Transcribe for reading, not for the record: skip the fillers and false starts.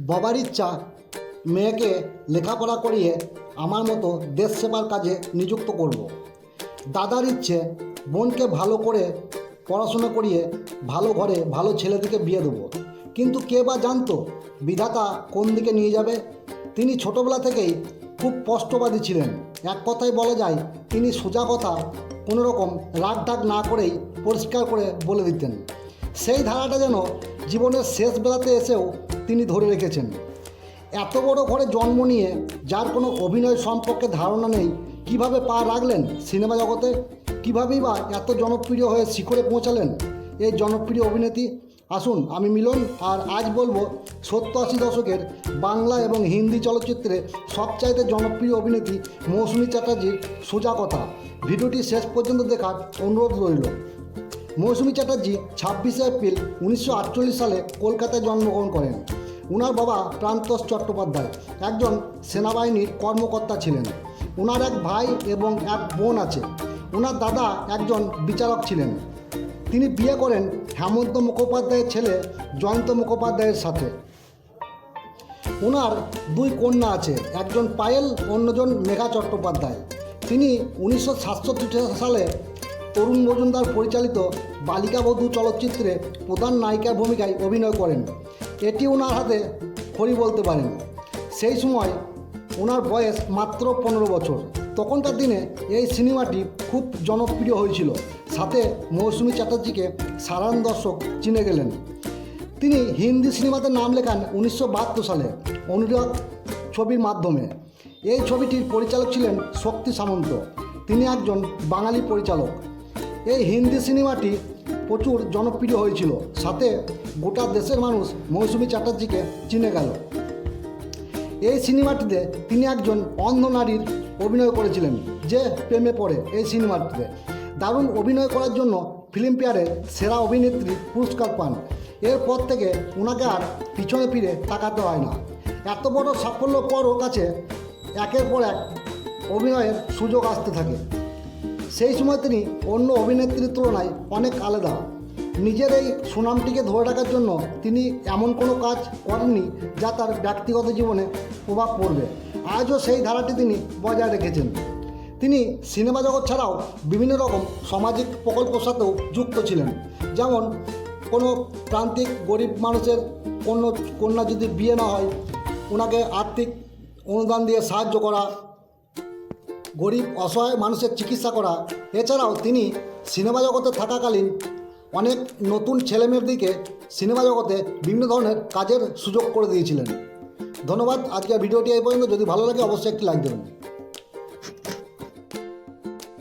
বাবার ইচ্ছা মেয়েকে লেখাপড়া করিয়ে আমার মতো দেশ সেবার কাজে নিযুক্ত করব। দাদার ইচ্ছে বোনকে ভালো করে পড়াশোনা করিয়ে ভালো ঘরে ভালো ছেলেদিকে বিয়ে দেবো। কিন্তু কে বা জানতো বিধাতা কোন দিকে নিয়ে যাবে। তিনি ছোটোবেলা থেকেই খুব স্পষ্টবাদী ছিলেন। এক কথায় বলা যায় তিনি সোজা কথা কোনো রকম রাগ ঢাক না করেই পরিষ্কার করে বলে দিতেন। সেই ধারাটা যেন জীবনের শেষ বেলাতে এসেও তিনি ধরে রেখেছেন। এত বড় ঘরে জন্ম নিয়ে যার কোনো অভিনয় সম্পর্কে ধারণা নেই, কিভাবে পা রাখলেন সিনেমা জগতে? কীভাবেই বা এত জনপ্রিয় হয়ে শিখরে পৌঁছালেন এই জনপ্রিয় অভিনেত্রী? আসুন, আমি মিলন, আর আজ বলবো 70-80 দশকের বাংলা এবং হিন্দি চলচ্চিত্রে সবচাইতে জনপ্রিয় অভিনেত্রী মৌসুমী চ্যাটার্জির সোজা কথা। ভিডিওটি শেষ পর্যন্ত দেখার অনুরোধ রইল। মৌসুমী চ্যাটার্জি 26শে এপ্রিল 1948 সালে কলকাতায় জন্মগ্রহণ করেন। ওনার বাবা প্রান্তোষ চট্টোপাধ্যায় একজন সেনাবাহিনীর কর্মকর্তা ছিলেন। ওনার এক ভাই এবং এক বোন আছে। ওনার দাদা একজন বিচারক ছিলেন। তিনি বিয়ে করেন হেমন্ত মুখোপাধ্যায়ের ছেলে জয়ন্ত মুখোপাধ্যায়ের সাথে। ওনার দুই কন্যা আছে, একজন পায়েল, অন্যজন মেঘা চট্টোপাধ্যায়। তিনি 1967 সালে তরুণ মজুমদার পরিচালিত বালিকা বধূ চলচ্চিত্রে প্রধান নায়িকার ভূমিকায় অভিনয় করেন। এটি ওনার হাতে খড়ি বলতে পারেন। সেই সময় ওনার বয়স মাত্র 15 বছর। তখনকার দিনে এই সিনেমাটি খুব জনপ্রিয় হয়েছিল। সাথে মৌসুমী চ্যাটার্জিকে সাধারণ দর্শক চিনে গেলেন। তিনি হিন্দি সিনেমাতে নাম লেখান 1972 সালে অনুরাগ ছবির মাধ্যমে। এই ছবিটির পরিচালক ছিলেন শক্তি সামন্ত। তিনি একজন বাঙালি পরিচালক। এই হিন্দি সিনেমাটি প্রচুর জনপ্রিয় হয়েছিল। সাথে গোটা দেশের মানুষ মৌসুমী চ্যাটার্জিকে চিনে গেল। এই সিনেমাটিতে তিনি একজন অন্ধ নারীর অভিনয় করেছিলেন যে প্রেমে পড়ে। এই সিনেমাটিতে দারুণ অভিনয় করার জন্য ফিল্মফেয়ারে সেরা অভিনেত্রী পুরস্কার পান। এরপর থেকে ওনাকে আর পিছনে ফিরে তাকাতে হয় না। এত বড় সাফল্য পর ওর কাছে একের পর এক অভিনয়ের সুযোগ আসতে থাকে। সেই সময় তিনি অন্য অভিনেত্রীর তুলনায় অনেক আলাদা। নিজের এই সুনামটিকে ধরে রাখার জন্য তিনি এমন কোনো কাজ করেননি যা তার ব্যক্তিগত জীবনে প্রভাব পড়বে। আজও সেই ধারাটি তিনি বজায় রেখেছেন। তিনি সিনেমা জগৎ ছাড়াও বিভিন্ন রকম সামাজিক প্রকল্পের সাথেও যুক্ত ছিলেন। যেমন কোনো প্রান্তিক গরিব মানুষের কন্যা যদি বিয়ে না হয়, ওনাকে আর্থিক অনুদান দিয়ে সাহায্য করা, গরিব অসহায় মানুষের চিকিৎসা করা। এছাড়াও তিনি সিনেমা জগতে থাকাকালীন অনেক নতুন ছেলেমেয়েদেরকে সিনেমা জগতে বিভিন্ন ধরনের কাজের সুযোগ করে দিয়েছিলেন। ধন্যবাদ। আজকের ভিডিওটি এই পর্যন্ত। যদি ভালো লাগে অবশ্যই একটি লাইক দেবেন।